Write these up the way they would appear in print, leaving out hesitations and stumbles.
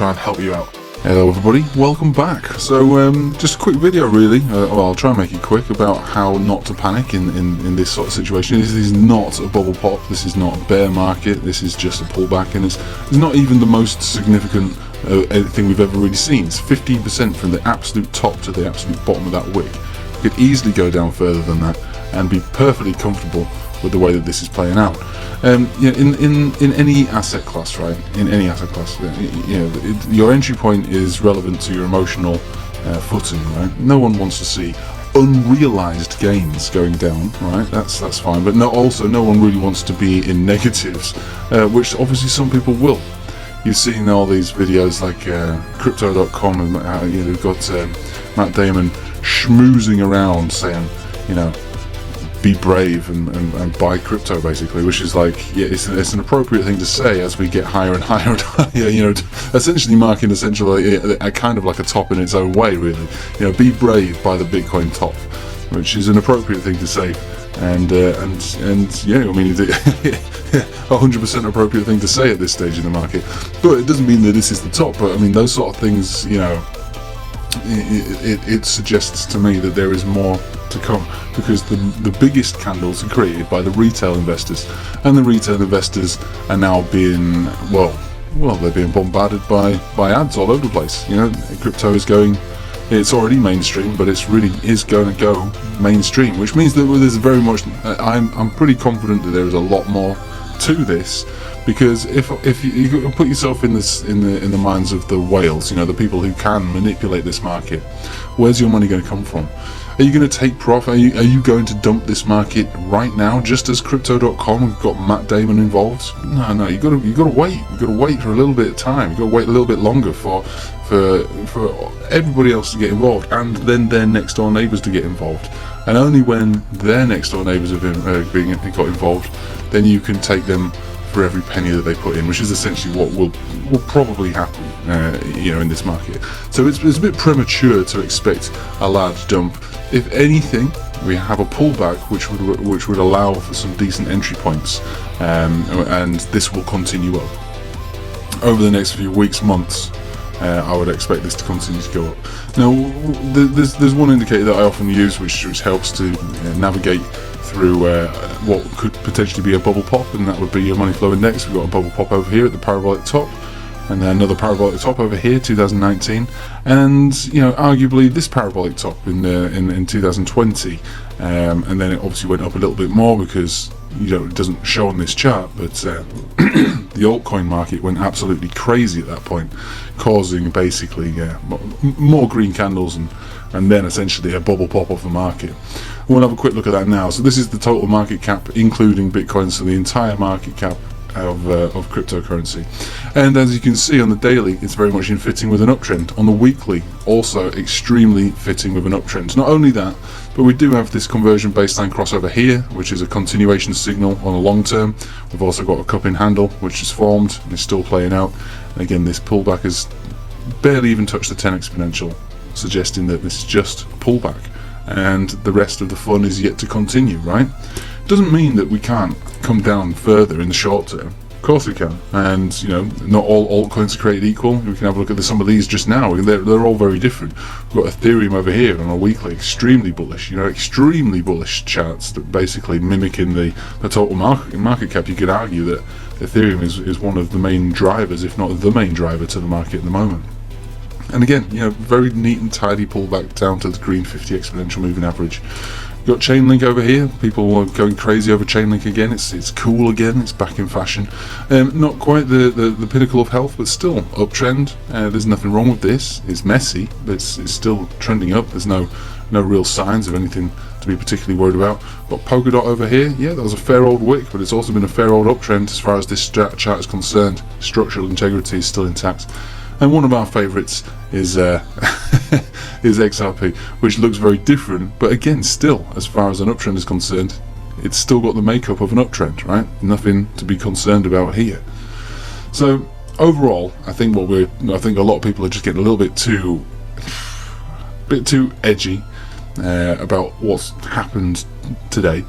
try and help you out. Hello everybody, welcome back. So just a quick video really, well I'll try and make it quick, about how not to panic in this sort of situation. This is not a bubble pop, this is not a bear market, this is just a pullback, and it's not even the most significant thing we've ever really seen. It's 15% from the absolute top to the absolute bottom of that wick. We could easily go down further than that and be perfectly comfortable with the way that this is playing out. In any asset class, right? In any asset class, your entry point is relevant to your emotional footing, right? No one wants to see unrealized gains going down, right? That's fine, but also no one really wants to be in negatives, which obviously some people will. You've seen all these videos like crypto.com, and you've got Matt Damon schmoozing around saying, be brave and buy crypto, basically, which is like, yeah, it's an appropriate thing to say as we get higher and higher and higher, essentially marking a kind of like a top in its own way, really. Be brave, buy the Bitcoin top, which is an appropriate thing to say, and yeah, I mean, it's 100% appropriate thing to say at this stage in the market. But it doesn't mean that this is the top. But I mean, those sort of things, it suggests to me that there is more to come, because the biggest candles are created by the retail investors, and the retail investors are now being, well they're being bombarded by ads all over the place. Crypto is going, it's already mainstream, but it's really is going to go mainstream, which means that there's very much, I'm pretty confident that there is a lot more to this. Because if you put yourself in the minds of the whales, the people who can manipulate this market, where's your money going to come from? Are you going to take profit? Are you going to dump this market right now, just as crypto.com got Matt Damon involved? No, you got to wait. You got to wait for a little bit of time. You got to wait a little bit longer for everybody else to get involved, and then their next door neighbours to get involved. And only when their next door neighbours have got involved, then you can take them for every penny that they put in, which is essentially what will probably happen, in this market. So it's a bit premature to expect a large dump. If anything, we have a pullback, which would allow for some decent entry points, and this will continue up over the next few weeks, months. I would expect this to continue to go up. Now, there's one indicator that I often use, which helps to navigate through what could potentially be a bubble pop, and that would be your money flow index. We've got a bubble pop over here at the parabolic top, and then another parabolic top over here, 2019, and arguably this parabolic top in 2020, and then it obviously went up a little bit more because it doesn't show on this chart, but the altcoin market went absolutely crazy at that point, causing basically more green candles and then essentially a bubble pop off the market. We'll have a quick look at that now. So this is the total market cap, including Bitcoin, so the entire market cap of cryptocurrency. And as you can see on the daily, it's very much in fitting with an uptrend. On the weekly, also extremely fitting with an uptrend. Not only that, but we do have this conversion baseline crossover here, which is a continuation signal on the long term. We've also got a cupping handle, which is formed and is still playing out. And again, this pullback has barely even touched the 10 exponential, suggesting that this is just a pullback, and the rest of the fun is yet to continue, right? Doesn't mean that we can't come down further in the short term. Of course we can, and not all altcoins are created equal. We can have a look at some of these just now. They're all very different. We've got Ethereum over here on a weekly, extremely bullish. Extremely bullish charts that basically mimicking the total market cap. You could argue that Ethereum is one of the main drivers, if not the main driver, to the market at the moment. And again, very neat and tidy pullback down to the green 50 exponential moving average. Got Chainlink over here. People are going crazy over Chainlink again. It's cool again. It's back in fashion. Not quite the pinnacle of health, but still uptrend. There's nothing wrong with this. It's messy, but it's still trending up. There's no real signs of anything to be particularly worried about. Got Polkadot over here. Yeah, that was a fair old wick, but it's also been a fair old uptrend as far as this chart is concerned. Structural integrity is still intact. And one of our favourites is is XRP, which looks very different, but again, still, as far as an uptrend is concerned, it's still got the makeup of an uptrend, right? Nothing to be concerned about here. So overall, I think a lot of people are just getting a little bit too edgy about what's happened today.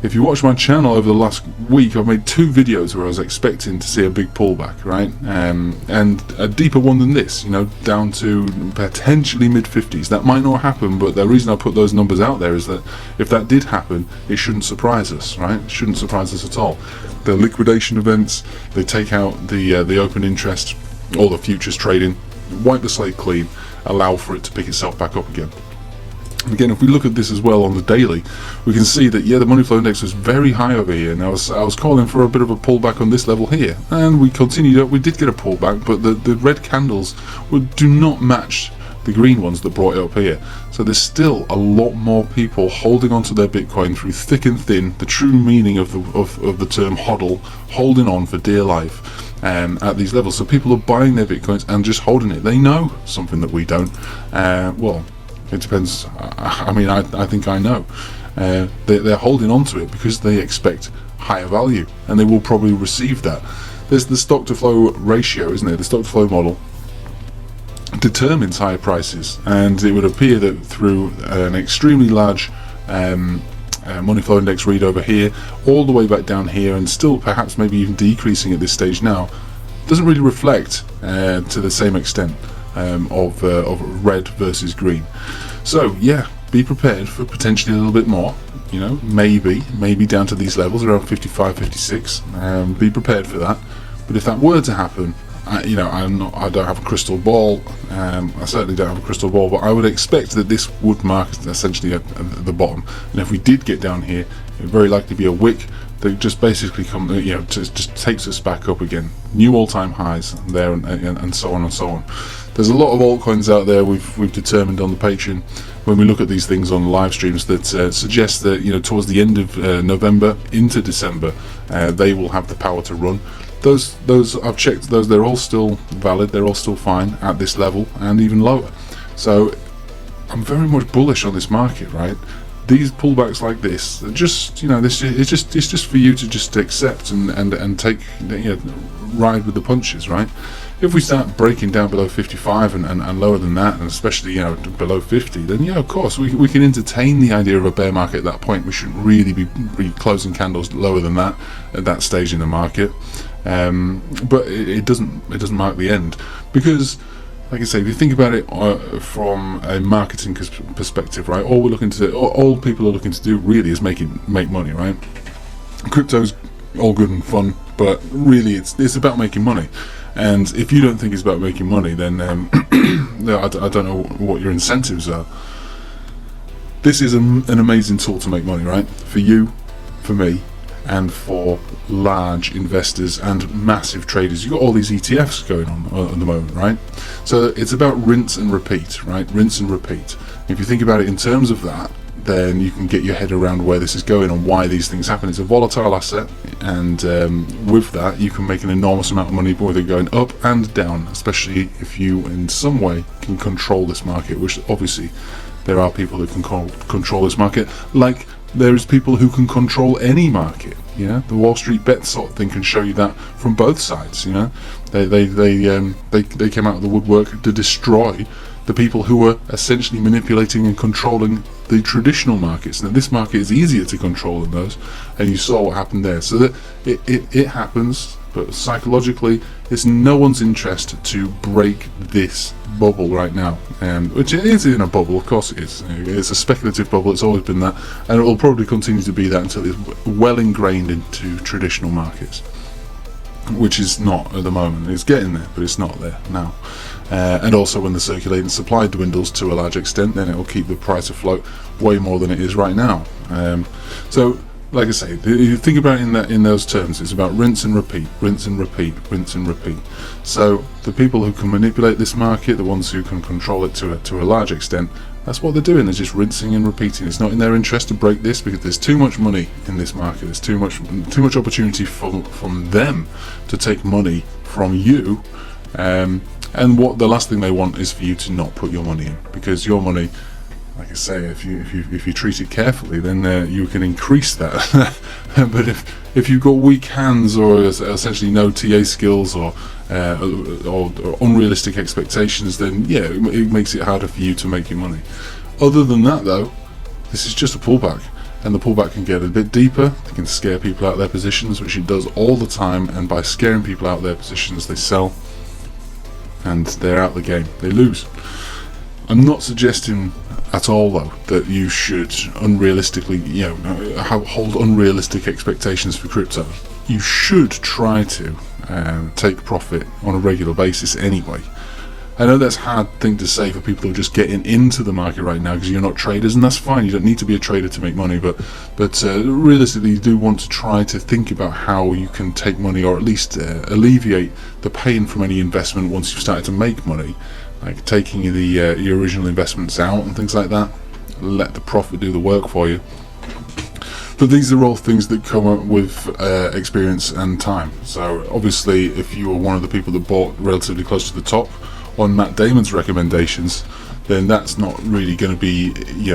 if you watch my channel over the last week, I've made 2 videos where I was expecting to see a big pullback, right? And a deeper one than this, you know, down to potentially mid-50s. That might not happen, but the reason I put those numbers out there is that if that did happen, it shouldn't surprise us, right? It shouldn't surprise us at all. The liquidation events, they take out the open interest, all the futures trading, wipe the slate clean, allow for it to pick itself back up again. Again, if we look at this as well on the daily, we can see that, yeah, the money flow index was very high over here, and I was calling for a bit of a pullback on this level here, and we continued up. We did get a pullback, but the red candles do not match the green ones that brought it up here. So there's still a lot more people holding onto their Bitcoin through thick and thin, the true meaning of the term hodl, holding on for dear life at these levels. So people are buying their Bitcoins and just holding it. They know something that we don't. Well, it depends. I mean, I think I know. They're holding on to it because they expect higher value, and they will probably receive that. There's the stock to flow ratio, isn't it? The stock to flow model determines higher prices, and it would appear that through an extremely large money flow index read over here, all the way back down here, and still perhaps maybe even decreasing at this stage now, doesn't really reflect to the same extent of red versus green. So yeah, be prepared for potentially a little bit more, you know, maybe down to these levels around 55, 56. Be prepared for that. But if that were to happen, you know, I don't have a crystal ball. I certainly don't have a crystal ball, but I would expect that this would mark essentially at the bottom. And if we did get down here, it would very likely be a wick that just basically just takes us back up again, new all-time highs there, and so on and so on. There's a lot of altcoins out there we've determined on the Patreon when we look at these things on the live streams that suggest that, you know, towards the end of November into December, they will have the power to run. Those I've checked those, they're all still valid, they're all still fine at this level and even lower. So I'm very much bullish on this market, right? These pullbacks like this are just, you know, it's just for you to just accept and take, you know, ride with the punches, right? If we start breaking down below 55 and lower than that, and especially, you know, below 50, then yeah, of course we can entertain the idea of a bear market at that point. We shouldn't really be closing candles lower than that at that stage in the market. But it doesn't mark the end, because, like I say, if you think about it from a marketing perspective, right, all people are looking to do really is make money, right? Crypto's all good and fun, but really it's about making money. And if you don't think it's about making money, then I don't know what your incentives are. This is an amazing tool to make money, right? For you, for me, and for large investors and massive traders. You've got all these ETFs going on at the moment, right? So it's about rinse and repeat, right? Rinse and repeat. If you think about it in terms of that, then you can get your head around where this is going and why these things happen. It's a volatile asset, and with that you can make an enormous amount of money, whether going up and down, especially if you in some way can control this market, which obviously there are people who can control this market, like there is people who can control any market. You know, the Wall Street bet sort of thing can show you that from both sides. You know, they came out of the woodwork to destroy the people who were essentially manipulating and controlling the traditional markets. Now this market is easier to control than those, and you saw what happened there. So that it happens, but psychologically it's no one's interest to break this bubble right now, which it is in a bubble, of course it is. It's a speculative bubble, it's always been that, and it will probably continue to be that until it's well ingrained into traditional markets, which is not at the moment. It's getting there, but it's not there now. And also when the circulating supply dwindles to a large extent, then it will keep the price afloat way more than it is right now. So like I say, you think about it in those terms. It's about rinse and repeat, rinse and repeat, rinse and repeat. So the people who can manipulate this market, the ones who can control it to a large extent, that's what they're doing. They're just rinsing and repeating. It's not in their interest to break this, because there's too much money in this market. There's too much opportunity from them to take money from you. And what the last thing they want is for you to not put your money in, because your money, like I say, if you treat it carefully, then you can increase that. But if you've got weak hands, or essentially no TA skills, or unrealistic expectations, then yeah, it makes it harder for you to make your money. Other than that, though, this is just a pullback, and the pullback can get a bit deeper. It can scare people out of their positions, which it does all the time, and by scaring people out of their positions, they sell, and they're out of the game. They lose. I'm not suggesting at all, though, that you should unrealistically, hold unrealistic expectations for crypto. You should try to take profit on a regular basis anyway. I know that's a hard thing to say for people who are just getting into the market right now because you're not traders, and that's fine. You don't need to be a trader to make money, but realistically, you do want to try to think about how you can take money, or at least alleviate the pain from any investment once you've started to make money, like taking your original investments out and things like that. Let the profit do the work for you. But these are all things that come up with experience and time. So obviously, if you were one of the people that bought relatively close to the top on Matt Damon's recommendations, then that's not really going to be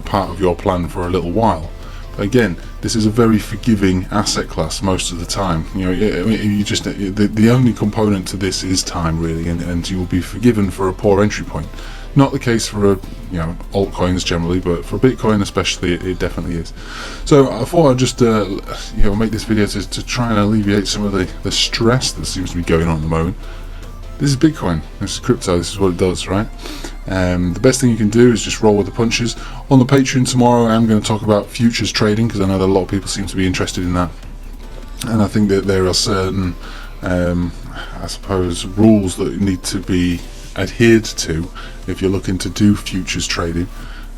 part of your plan for a little while. But again, this is a very forgiving asset class most of the time. The only component to this is time, really, and you will be forgiven for a poor entry point. Not the case for altcoins generally, but for Bitcoin especially, it definitely is. So I thought I'd just make this video to try and alleviate some of the stress that seems to be going on at the moment. This is Bitcoin, this is crypto, this is what it does, right? The best thing you can do is just roll with the punches. On the Patreon tomorrow, I'm going to talk about futures trading, because I know that a lot of people seem to be interested in that. And I think that there are certain, I suppose, rules that need to be adhered to if you're looking to do futures trading.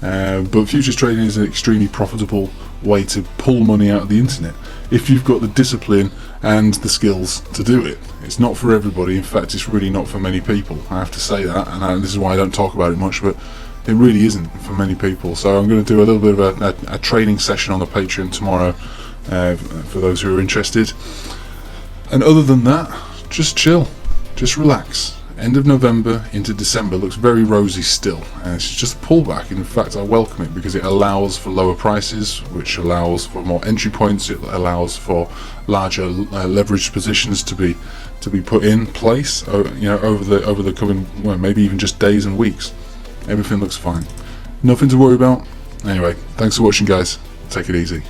But futures trading is an extremely profitable way to pull money out of the internet if you've got the discipline and the skills to do it. It's not for everybody. In fact, it's really not for many people. I have to say that, and this is why I don't talk about it much, but it really isn't for many people. So I'm going to do a little bit of a training session on the Patreon tomorrow for those who are interested. And other than that, just chill, just relax. End of November into December looks very rosy still, and it's just a pullback. In fact, I welcome it because it allows for lower prices, which allows for more entry points. It allows for larger leveraged positions to be put in place, over the coming, maybe even just days and weeks. Everything looks fine, nothing to worry about. Anyway, thanks for watching, guys. Take it easy.